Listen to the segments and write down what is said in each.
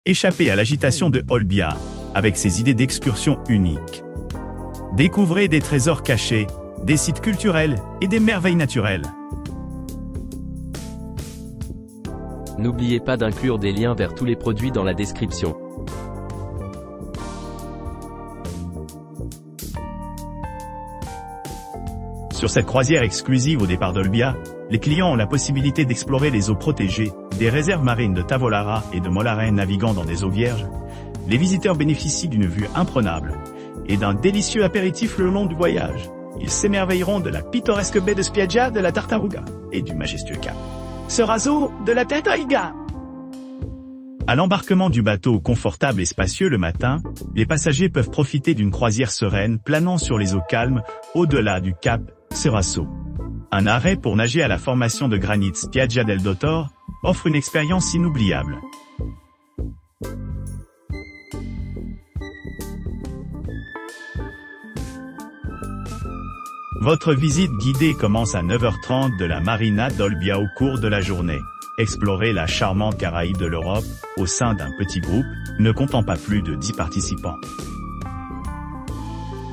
Échappez à l'agitation de Olbia, avec ses idées d'excursion uniques. Découvrez des trésors cachés, des sites culturels et des merveilles naturelles. N'oubliez pas d'inclure des liens vers tous les produits dans la description. Sur cette croisière exclusive au départ d'Olbia, les clients ont la possibilité d'explorer les eaux protégées, des réserves marines de Tavolara et de Molarén naviguant dans des eaux vierges. Les visiteurs bénéficient d'une vue imprenable et d'un délicieux apéritif le long du voyage. Ils s'émerveilleront de la pittoresque baie de Spiaggia de la Tartaruga et du majestueux cap Ceraso de la Tentaiga. À l'embarquement du bateau confortable et spacieux le matin, les passagers peuvent profiter d'une croisière sereine planant sur les eaux calmes au-delà du cap Ceraso. Un arrêt pour nager à la formation de granit Spiaggia del Dottor offre une expérience inoubliable. Votre visite guidée commence à 9h30 de la Marina d'Olbia au cours de la journée. Explorez la charmante Caraïbe de l'Europe au sein d'un petit groupe, ne comptant pas plus de 10 participants.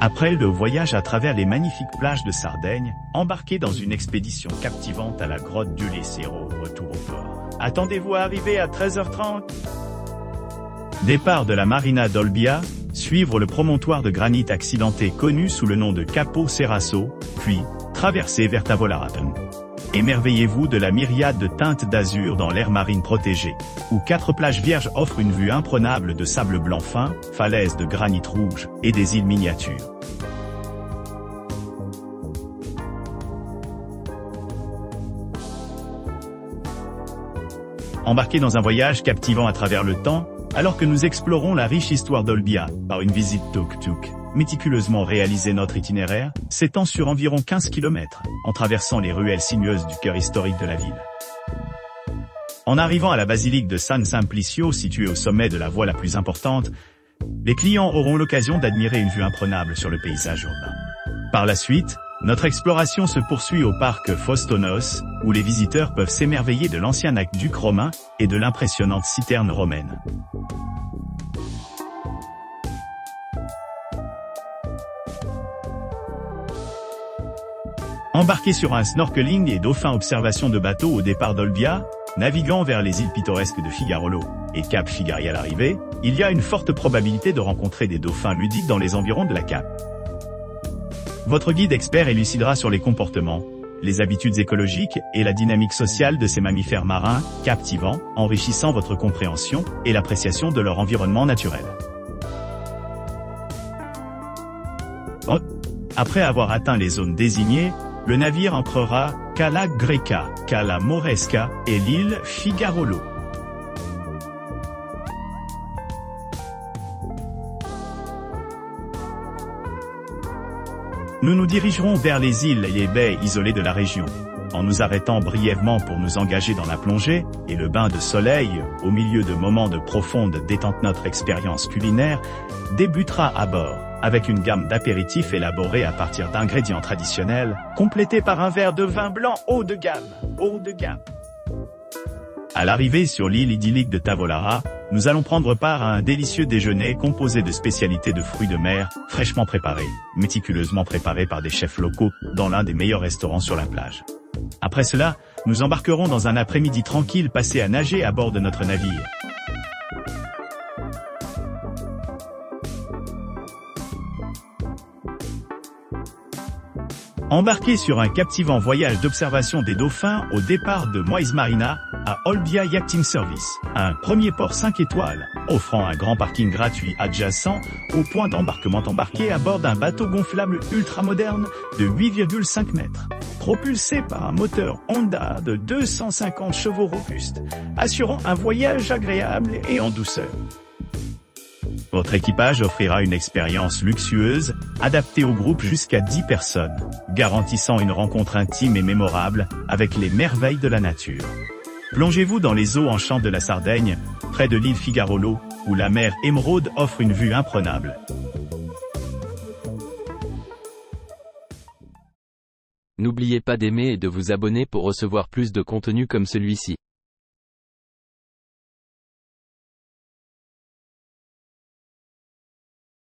Après le voyage à travers les magnifiques plages de Sardaigne, embarquez dans une expédition captivante à la grotte du Lecero, retour au port. Attendez-vous à arriver à 13h30. Départ de la Marina d'Olbia, suivre le promontoire de granit accidenté connu sous le nom de Capo Ceraso, puis traverser vers Tavolara. Émerveillez-vous de la myriade de teintes d'azur dans l'air marine protégée, où 4 plages vierges offrent une vue imprenable de sable blanc fin, falaises de granit rouge et des îles miniatures. Embarquez dans un voyage captivant à travers le temps, alors que nous explorons la riche histoire d'Olbia par une visite tuk-tuk. Méticuleusement réalisé, notre itinéraire s'étend sur environ 15 km, en traversant les ruelles sinueuses du cœur historique de la ville. En arrivant à la basilique de San Simplicio, située au sommet de la voie la plus importante, les clients auront l'occasion d'admirer une vue imprenable sur le paysage urbain. Par la suite, notre exploration se poursuit au parc Faustonos, où les visiteurs peuvent s'émerveiller de l'ancien aqueduc romain et de l'impressionnante citerne romaine. Embarquez sur un snorkeling et dauphin observation de bateau au départ d'Olbia, naviguant vers les îles pittoresques de Figarolo et Cap Figari à l'arrivée, il y a une forte probabilité de rencontrer des dauphins ludiques dans les environs de la Cap. Votre guide expert élucidera sur les comportements, les habitudes écologiques et la dynamique sociale de ces mammifères marins, captivants, enrichissant votre compréhension et l'appréciation de leur environnement naturel. Après avoir atteint les zones désignées, le navire entrera Cala Greca, Cala Moresca et l'île Figarolo. Nous nous dirigerons vers les îles et les baies isolées de la région, en nous arrêtant brièvement pour nous engager dans la plongée et le bain de soleil, au milieu de moments de profonde détente. Notre expérience culinaire débutera à bord, avec une gamme d'apéritifs élaborés à partir d'ingrédients traditionnels, complétés par un verre de vin blanc haut de gamme. À l'arrivée sur l'île idyllique de Tavolara, nous allons prendre part à un délicieux déjeuner composé de spécialités de fruits de mer, fraîchement préparés, méticuleusement préparés par des chefs locaux, dans l'un des meilleurs restaurants sur la plage. Après cela, nous embarquerons dans un après-midi tranquille passé à nager à bord de notre navire. Embarquez sur un captivant voyage d'observation des dauphins au départ de Moise Marina à Olbia Yachting Service, un premier port 5 étoiles, offrant un grand parking gratuit adjacent au point d'embarquement. Embarqué à bord d'un bateau gonflable ultramoderne de 8,5 mètres, propulsé par un moteur Honda de 250 chevaux robuste, assurant un voyage agréable et en douceur. Votre équipage offrira une expérience luxueuse, adaptée au groupe jusqu'à 10 personnes, garantissant une rencontre intime et mémorable avec les merveilles de la nature. Plongez-vous dans les eaux en chante de la Sardaigne, près de l'île Figarolo, où la mer émeraude offre une vue imprenable. N'oubliez pas d'aimer et de vous abonner pour recevoir plus de contenu comme celui-ci.